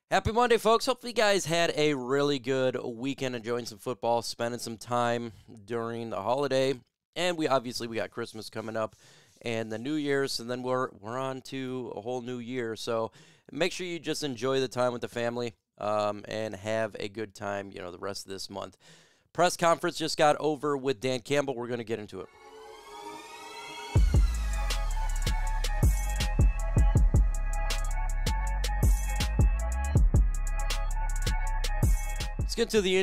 Happy Monday, folks. Hopefully, you guys had a really good weekend enjoying some football, spending some time during the holiday. And we got Christmas coming up and the New Year's, and then we're on to a whole new year. So make sure you just enjoy the time with the family and have a good time, the rest of this month. Press conference just got over with Dan Campbell. We're going to get into it. Let's get to the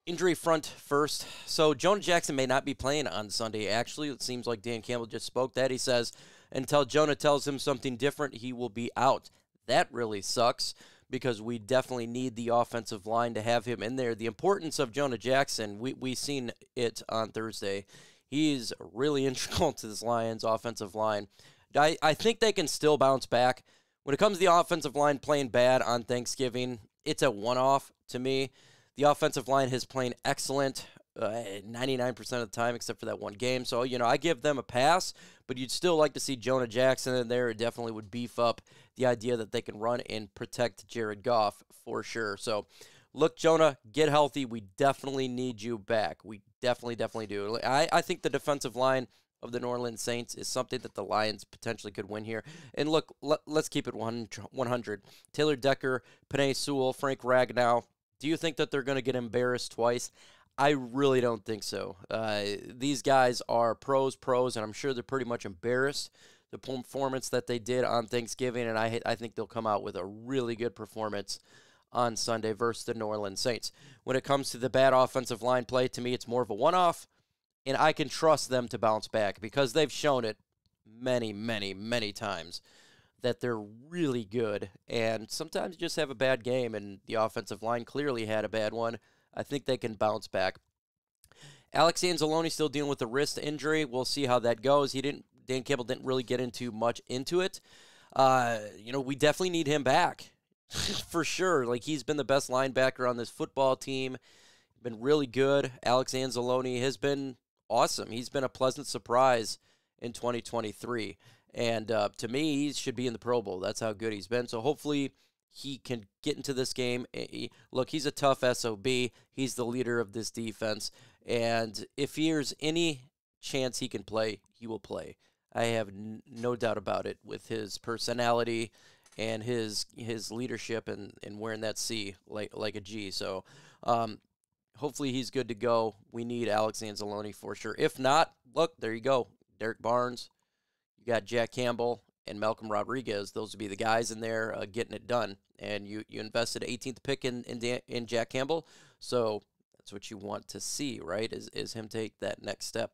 injury front first. So Jonah Jackson may not be playing on Sunday. Actually, it seems like Dan Campbell just spoke that. He says until Jonah tells him something different, he will be out. That really sucks because we definitely need the offensive line to have him in there. The importance of Jonah Jackson, we seen it on Thursday. He's really integral to this Lions offensive line. I think they can still bounce back. When it comes to the offensive line playing bad on Thanksgiving, it's a one-off to me. The offensive line has played excellent 99% of the time except for that one game. So, I give them a pass, but you'd still like to see Jonah Jackson in there. It definitely would beef up the idea that they can run and protect Jared Goff for sure. So, look, Jonah, get healthy. We definitely need you back. We definitely do. I think the defensive line of the New Orleans Saints is something that the Lions potentially could win here. And look, let's keep it 100. Taylor Decker, Penei Sewell, Frank Ragnow. Do you think that they're going to get embarrassed twice? I really don't think so. These guys are pros, and I'm sure they're pretty much embarrassed the performance that they did on Thanksgiving, and I think they'll come out with a really good performance on Sunday versus the New Orleans Saints. When it comes to the bad offensive line play, to me, it's more of a one-off, and I can trust them to bounce back because they've shown it many times that they're really good, and sometimes you just have a bad game, and the offensive line clearly had a bad one. I think they can bounce back. Alex Anzalone still dealing with the wrist injury. We'll see how that goes. Dan Campbell didn't really get much into it. We definitely need him back for sure. Like, he's been the best linebacker on this football team. Been really good. Alex Anzalone has been awesome. He's been a pleasant surprise in 2023. And to me, he should be in the Pro Bowl. That's how good he's been. So hopefully he can get into this game. Look, he's a tough SOB. He's the leader of this defense. And if there's any chance he can play, he will play. I have no doubt about it with his personality and his leadership and wearing that C like a G. So hopefully he's good to go. We need Alex Anzalone for sure. If not, look, there you go. Derek Barnes. You got Jack Campbell and Malcolm Rodriguez. Those would be the guys in there getting it done. And you invested 18th pick in Jack Campbell, so that's what you want to see, right? Is him take that next step.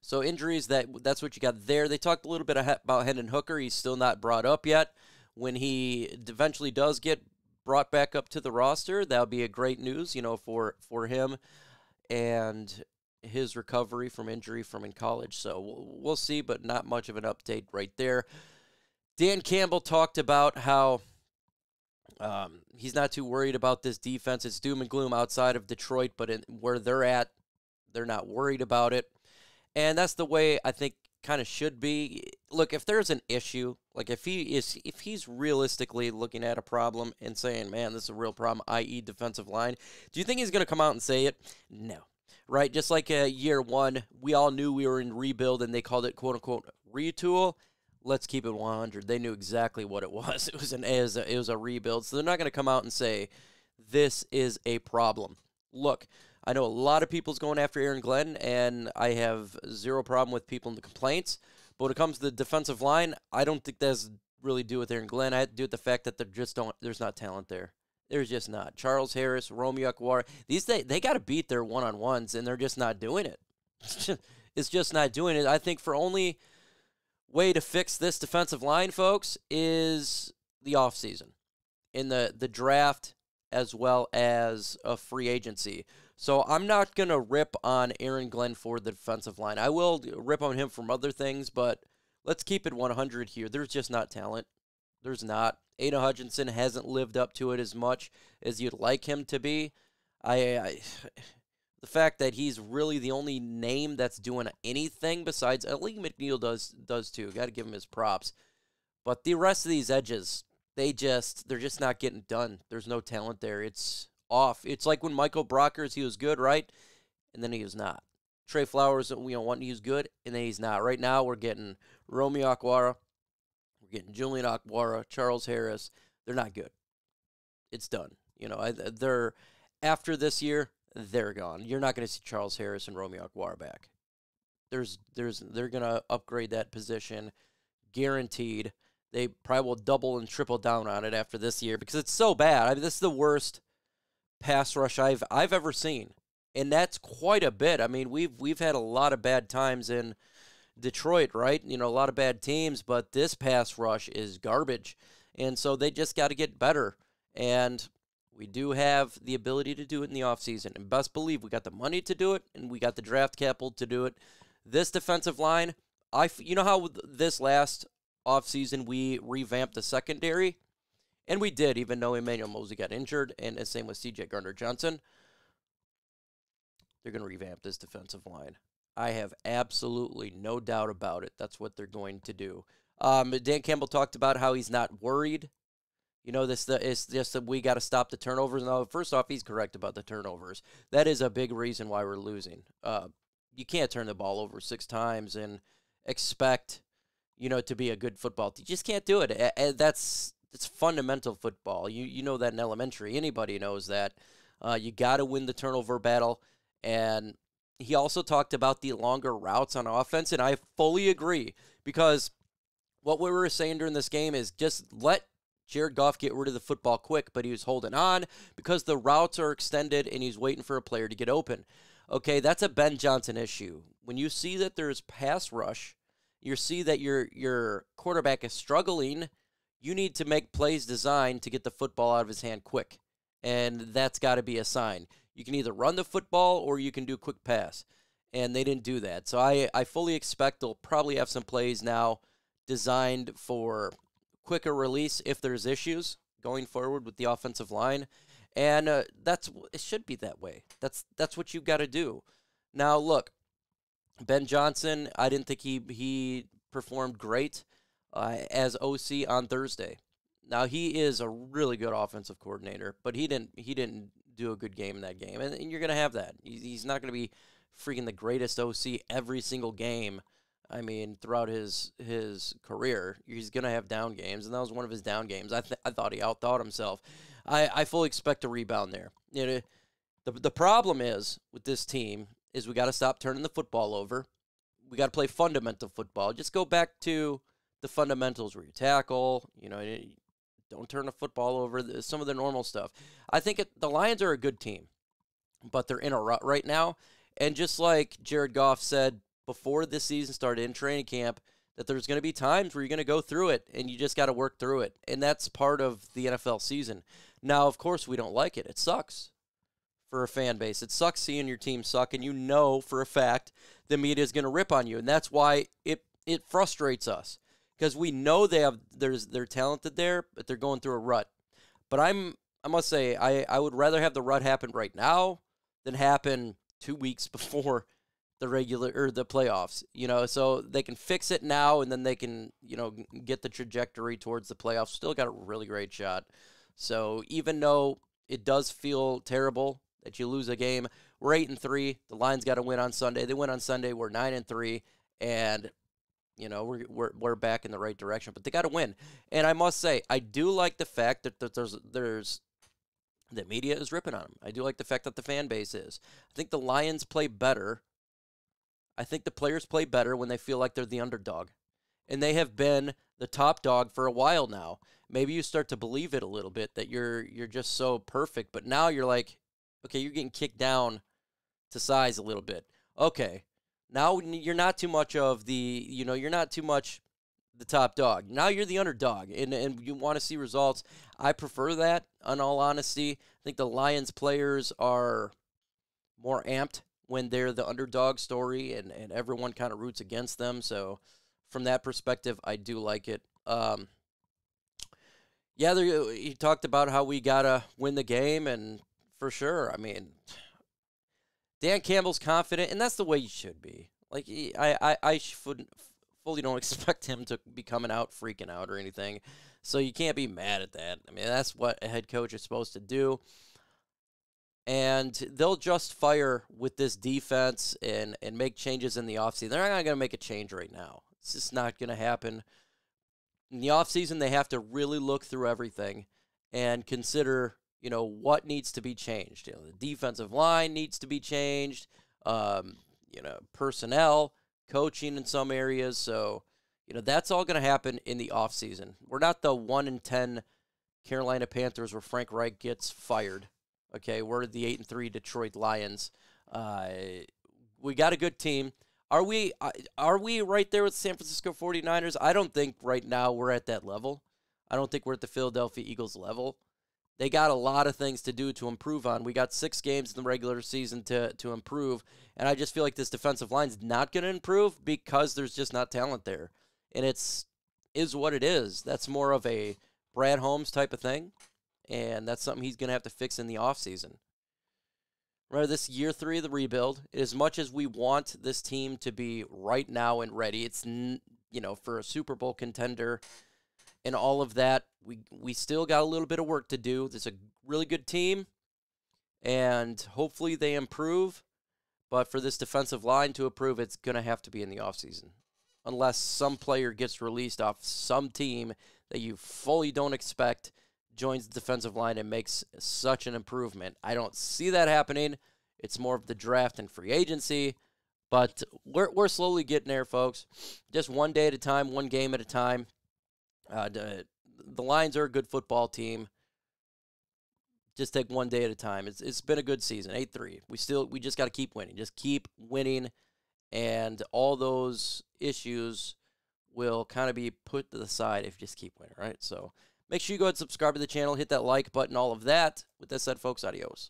So injuries, that's what you got there. They talked a little bit about Hendon Hooker. He's still not brought up yet. When he eventually does get brought back up to the roster, that'll be a great news, for him and his recovery from injury from in college. So we'll see, but not much of an update right there. Dan Campbell talked about how he's not too worried about this defense. It's doom and gloom outside of Detroit, but where they're at, they're not worried about it. And that's the way I think kind of should be. Look, if there's an issue, like if he's realistically looking at a problem and saying, man, this is a real problem, i.e. defensive line, do you think he's going to come out and say it? No. Right, just like year one, we all knew we were in rebuild, and they called it "quote-unquote" retool. Let's keep it 100. They knew exactly what it was. It was a rebuild, so they're not going to come out and say this is a problem. Look, I know a lot of people's going after Aaron Glenn, and I have zero problem with people in the complaints. But when it comes to the defensive line, I don't think that's really to do with Aaron Glenn. I had to do with the fact that there's not talent there. There's just not. Charles Harris, Romeo Aguirre, they got to beat their one-on-ones, and they're just not doing it. It's just not doing it. I think for only way to fix this defensive line, folks, is the offseason, in the draft as well as a free agency. So I'm not going to rip on Aaron Glenn for the defensive line. I will rip on him from other things, but let's keep it 100 here. There's just not talent. There's not. Aiden Hutchinson hasn't lived up to it as much as you'd like him to be. The fact that he's really the only name that's doing anything besides Lee McNeil does too. Got to give him his props. But the rest of these edges, they're just not getting done. There's no talent there. It's off. It's like when Michael Brockers, he was good, right? And then he was not. Trey Flowers, one he was good, and then he's not. Right now, we're getting Romeo Aquara, we're getting Julian Aquara, Charles Harris. They're not good. It's done. They're after this year, they're gone. You're not going to see Charles Harris and Romeo Aquara back. They're going to upgrade that position, guaranteed. They probably will double and triple down on it after this year because it's so bad. I mean, this is the worst pass rush I've ever seen. And that's quite a bit. I mean, we've had a lot of bad times in Detroit, right? A lot of bad teams, but this pass rush is garbage. And so they just got to get better. And we do have the ability to do it in the offseason. And best believe we got the money to do it, and we got the draft capital to do it. This defensive line, you know how this last offseason we revamped the secondary? And we did, even though Emmanuel Mosley got injured, and the same with C.J. Gardner-Johnson. They're going to revamp this defensive line. I have absolutely no doubt about it. That's what they're going to do. Dan Campbell talked about how he's not worried. It's just that we got to stop the turnovers. Now, first off, he's correct about the turnovers. That is a big reason why we're losing. You can't turn the ball over 6 times and expect, to be a good football team. You just can't do it. It's fundamental football. You know that in elementary. Anybody knows that. You got to win the turnover battle. And he also talked about the longer routes on offense, and I fully agree because what we were saying during this game is just let Jared Goff get rid of the football quick, but he was holding on because the routes are extended and he's waiting for a player to get open. Okay, that's a Ben Johnson issue. When you see that there's pass rush, you see that your quarterback is struggling, you need to make plays designed to get the football out of his hand quick, and that's got to be a sign. You can either run the football or you can do a quick pass, and they didn't do that. So I fully expect they'll probably have some plays now designed for quicker release if there's issues going forward with the offensive line, and it should be that way. That's what you got to do. Now, look, Ben Johnson, I didn't think he performed great as OC on Thursday. Now, he is a really good offensive coordinator, but he didn't do a good game in that game, and you're going to have that. He's not going to be freaking the greatest OC every single game. I mean, throughout his career, he's going to have down games, and that was one of his down games. I thought he outthought himself. I fully expect a rebound there. The problem is with this team is we got to stop turning the football over. We got to play fundamental football. Just go back to the fundamentals where you tackle, don't turn the football over, some of the normal stuff. I think the Lions are a good team, but they're in a rut right now. And just like Jared Goff said before this season started in training camp, that there's going to be times where you're going to go through it, and you just got to work through it. And that's part of the NFL season. Now, of course, we don't like it. It sucks for a fan base. It sucks seeing your team suck, and you know for a fact the media is going to rip on you. And that's why it frustrates us. Because we know they're talented there, but they're going through a rut. But I must say, I would rather have the rut happen right now than happen 2 weeks before the playoffs. So they can fix it now, and then they can get the trajectory towards the playoffs. Still got a really great shot. So even though it does feel terrible that you lose a game, we're 8-3. The Lions got to win on Sunday. They win on Sunday. We're 9-3, and we're back in the right direction, but they got to win. And I must say, I do like the fact that there's the media is ripping on them. I do like the fact that the fan base is. I think the Lions play better. I think the players play better when they feel like they're the underdog, and they have been the top dog for a while now. Maybe you start to believe it a little bit that you're just so perfect, but now you're like, okay, you're getting kicked down to size a little bit. Okay. Now you're not too much of you're not too much the top dog. Now you're the underdog, and you want to see results. I prefer that, in all honesty. I think the Lions players are more amped when they're the underdog story, and everyone kind of roots against them. So from that perspective, I do like it. He talked about how we got to win the game, and for sure, I mean, Dan Campbell's confident, and that's the way he should be. Like, I fully don't expect him to be coming out freaking out or anything. So you can't be mad at that. I mean, that's what a head coach is supposed to do. And they'll just fire with this defense and make changes in the offseason. They're not going to make a change right now. It's just not going to happen. In the offseason, they have to really look through everything and consider, what needs to be changed. The defensive line needs to be changed, personnel, coaching in some areas. So, that's all going to happen in the offseason. We're not the 1-10 Carolina Panthers where Frank Reich gets fired. Okay, we're the 8-3 Detroit Lions. We got a good team. Are we right there with San Francisco 49ers? I don't think right now we're at that level. I don't think we're at the Philadelphia Eagles level. They got a lot of things to do to improve on. We got 6 games in the regular season to improve, and I just feel like this defensive line's not going to improve because there's just not talent there. And is what it is. That's more of a Brad Holmes type of thing, and that's something he's going to have to fix in the offseason. Remember, this year 3 of the rebuild, as much as we want this team to be right now and ready, it's, for a Super Bowl contender and all of that, we still got a little bit of work to do. There's a really good team, and hopefully they improve. But for this defensive line to improve, it's going to have to be in the offseason. Unless some player gets released off some team that you fully don't expect, joins the defensive line and makes such an improvement. I don't see that happening. It's more of the draft and free agency, but we're slowly getting there, folks. Just one day at a time, one game at a time. The Lions are a good football team. Just take one day at a time. It's been a good season, 8-3. We just got to keep winning. Just keep winning, and all those issues will kind of be put to the side if you just keep winning, right? So make sure you go ahead and subscribe to the channel, hit that like button, all of that. With that said, folks, adios.